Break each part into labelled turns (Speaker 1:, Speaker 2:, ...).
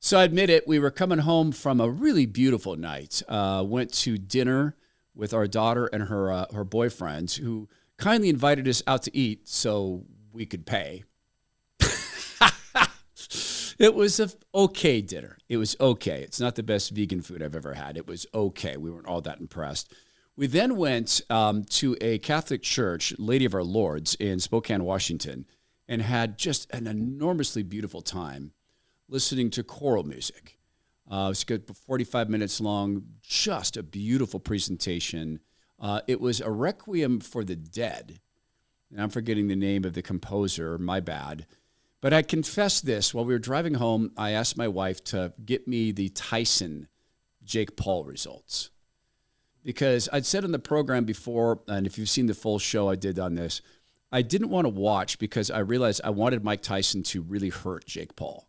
Speaker 1: So I admit it, we were coming home from a really beautiful night. Went to dinner with our daughter and her boyfriend, who kindly invited us out to eat so we could pay. It was an okay dinner. It was okay. It's not the best vegan food I've ever had. It was okay. We weren't all that impressed. We then went to a Catholic church, Lady of Our Lords, in Spokane, Washington, and had just an enormously beautiful time listening to choral music. It was good, 45 minutes long, just a beautiful presentation. It was a requiem for the dead. And I'm forgetting the name of the composer, my bad. But I confess this, while we were driving home, I asked my wife to get me the Tyson Jake Paul results. Because I'd said on the program before, and if you've seen the full show I did on this, I didn't want to watch because I realized I wanted Mike Tyson to really hurt Jake Paul.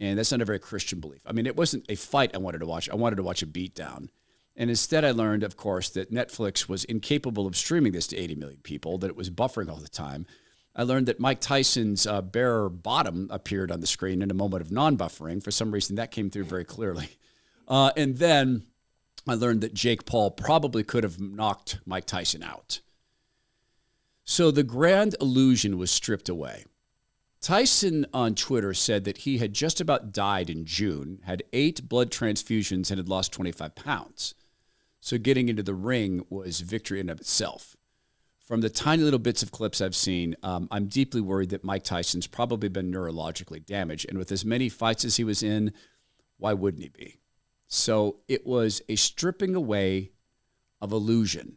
Speaker 1: And that's not a very Christian belief. I mean, it wasn't a fight I wanted to watch. I wanted to watch a beatdown. And instead I learned, of course, that Netflix was incapable of streaming this to 80 million people, that it was buffering all the time. I learned that Mike Tyson's bare bottom appeared on the screen in a moment of non-buffering. For some reason, that came through very clearly. And then I learned that Jake Paul probably could have knocked Mike Tyson out. So the grand illusion was stripped away. Tyson on Twitter said that he had just about died in June, had 8 blood transfusions, and had lost 25 pounds. So getting into the ring was victory in and of itself. From the tiny little bits of clips I've seen, I'm deeply worried that Mike Tyson's probably been neurologically damaged. And with as many fights as he was in, why wouldn't he be? So it was a stripping away of illusion.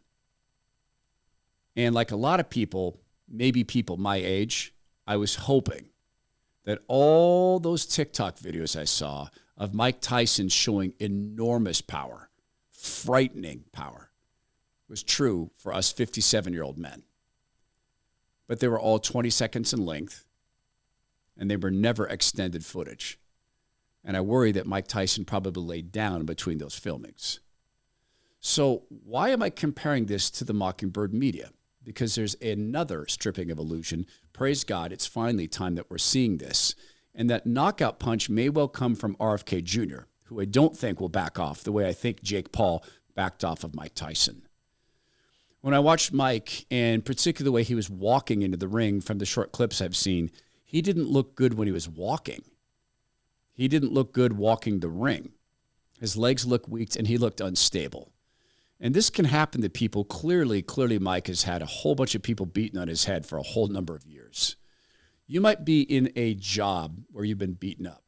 Speaker 1: And like a lot of people, maybe people my age, I was hoping that all those TikTok videos I saw of Mike Tyson showing enormous power, frightening power, was true for us 57-year-old men. But they were all 20 seconds in length, and they were never extended footage. And I worry that Mike Tyson probably laid down between those filmings. So why am I comparing this to the Mockingbird media? Because there's another stripping of illusion. Praise God, it's finally time that we're seeing this. And that knockout punch may well come from RFK Jr., who I don't think will back off the way I think Jake Paul backed off of Mike Tyson. When I watched Mike, and particularly the way he was walking into the ring from the short clips I've seen, he didn't look good when he was walking. He didn't look good walking the ring. His legs looked weak, and he looked unstable. And this can happen to people. Clearly, Mike has had a whole bunch of people beaten on his head for a whole number of years. You might be in a job where you've been beaten up,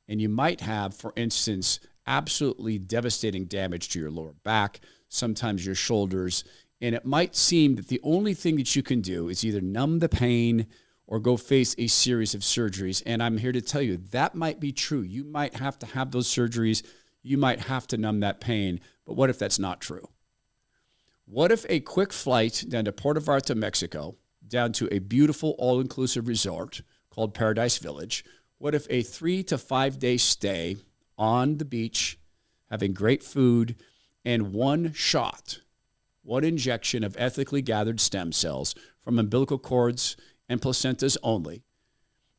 Speaker 1: and you might have, for instance, absolutely devastating damage to your lower back, sometimes your shoulders, and it might seem that the only thing that you can do is either numb the pain or go face a series of surgeries. And I'm here to tell you that might be true. You might have to have those surgeries. You might have to numb that pain. But what if that's not true? What if a quick flight down to Puerto Vallarta, Mexico, down to a beautiful all-inclusive resort called Paradise Village, what if a 3 to 5 day stay on the beach, having great food, and one shot, one injection of ethically gathered stem cells from umbilical cords and placentas only,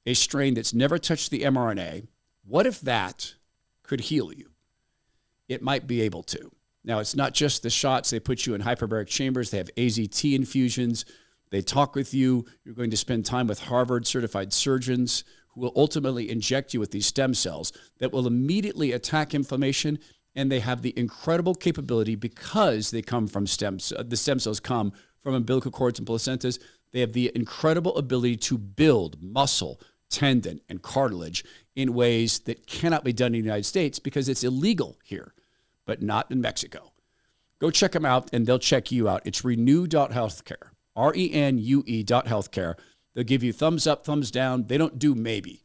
Speaker 1: a strain that's never touched the mRNA, what if that could heal you? It might be able to. Now, it's not just the shots. They put you in hyperbaric chambers. They have AZT infusions. They talk with you. You're going to spend time with Harvard-certified surgeons who will ultimately inject you with these stem cells that will immediately attack inflammation, and they have the incredible capability, because they come from the stem cells come from umbilical cords and placentas, they have the incredible ability to build muscle, tendon, and cartilage in ways that cannot be done in the United States because it's illegal here, but not in Mexico. Go check them out, and they'll check you out. It's renew.healthcare, RENUE.healthcare. They'll give you thumbs up, thumbs down. They don't do maybe.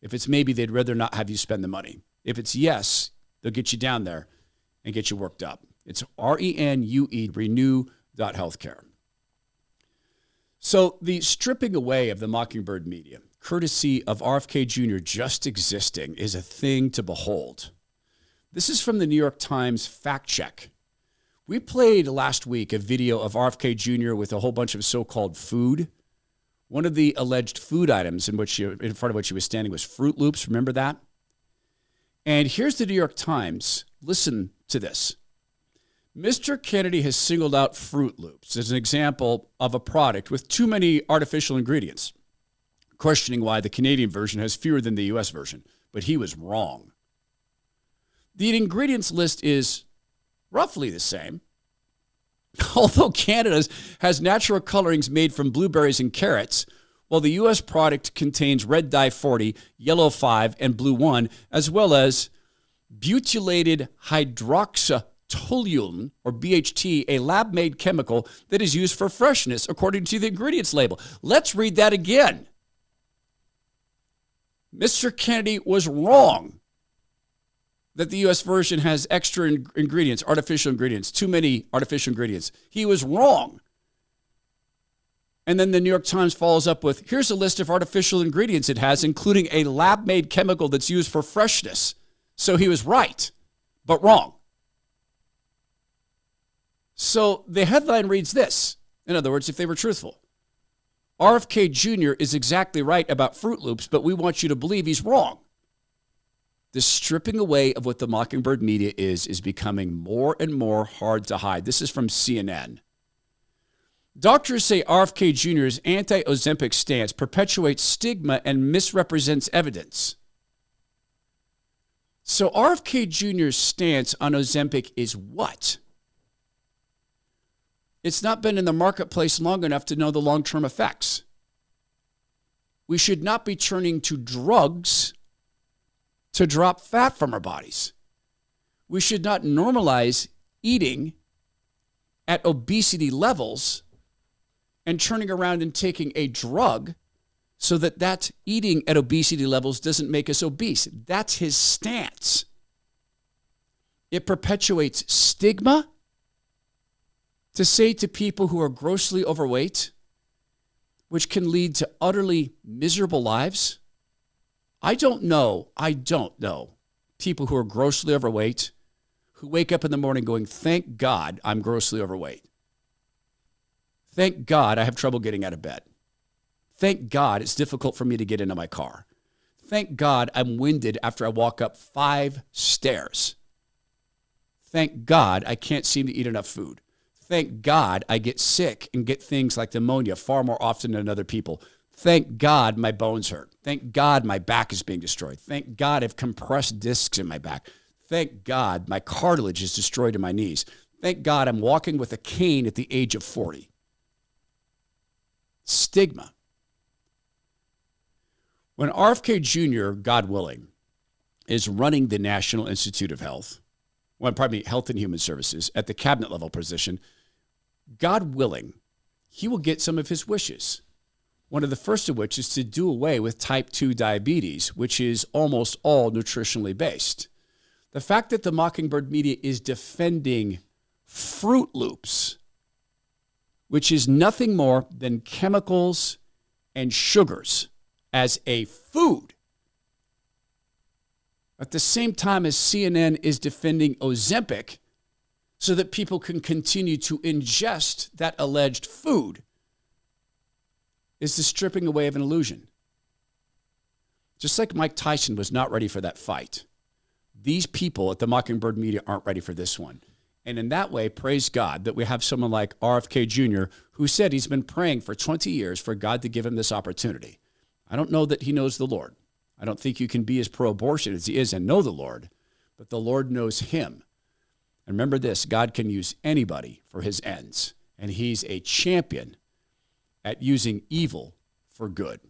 Speaker 1: If it's maybe, they'd rather not have you spend the money. If it's yes, they'll get you down there and get you worked up. It's RENUE, renew.healthcare. So the stripping away of the Mockingbird media, courtesy of RFK Jr. just existing, is a thing to behold. This is from the New York Times fact check. We played last week a video of RFK Jr. with a whole bunch of so-called food. One of the alleged food items in front of which he was standing was Fruit Loops. Remember that? And here's the New York Times. Listen to this. Mr. Kennedy has singled out Fruit Loops as an example of a product with too many artificial ingredients, questioning why the Canadian version has fewer than the U.S. version. But he was wrong. The ingredients list is roughly the same, although Canada's has natural colorings made from blueberries and carrots, while the U.S. product contains red dye 40, yellow 5, and blue 1, as well as butylated hydroxytoluene, or BHT, a lab-made chemical that is used for freshness, according to the ingredients label. Let's read that again. Mr. Kennedy was wrong that the U.S. version has extra ingredients, artificial ingredients, too many artificial ingredients. He was wrong. And then the New York Times follows up with, here's a list of artificial ingredients it has, including a lab-made chemical that's used for freshness. So he was right, but wrong. So the headline reads this. In other words, if they were truthful, RFK Jr. is exactly right about Fruit Loops, but we want you to believe he's wrong. The stripping away of what the Mockingbird media is becoming more and more hard to hide. This is from CNN. Doctors say RFK Jr.'s anti-Ozempic stance perpetuates stigma and misrepresents evidence. So RFK Jr.'s stance on Ozempic is what? It's not been in the marketplace long enough to know the long-term effects. We should not be turning to drugs to drop fat from our bodies. We should not normalize eating at obesity levels and turning around and taking a drug so that eating at obesity levels doesn't make us obese. That's his stance. It perpetuates stigma to say to people who are grossly overweight, which can lead to utterly miserable lives. I don't know people who are grossly overweight who wake up in the morning going, thank God I'm grossly overweight. Thank God I have trouble getting out of bed. Thank God it's difficult for me to get into my car. Thank God I'm winded after I walk up 5 stairs. Thank God I can't seem to eat enough food. Thank God I get sick and get things like pneumonia far more often than other people. Thank God my bones hurt. Thank God my back is being destroyed. Thank God I have compressed discs in my back. Thank God my cartilage is destroyed in my knees. Thank God I'm walking with a cane at the age of 40. Stigma. When RFK Jr., God willing, is running the National Institute of Health, Health and Human Services, at the cabinet level position, God willing, he will get some of his wishes. One of the first of which is to do away with type 2 diabetes, which is almost all nutritionally based. The fact that the Mockingbird media is defending Fruit Loops, which is nothing more than chemicals and sugars as a food, at the same time as CNN is defending Ozempic so that people can continue to ingest that alleged food, is the stripping away of an illusion. Just like Mike Tyson was not ready for that fight, these people at the Mockingbird media aren't ready for this one. And in that way, praise God that we have someone like RFK Jr. who said he's been praying for 20 years for God to give him this opportunity. I don't know that he knows the Lord. I don't think you can be as pro-abortion as he is and know the Lord, but the Lord knows him. And remember this, God can use anybody for his ends, and he's a champion at using evil for good.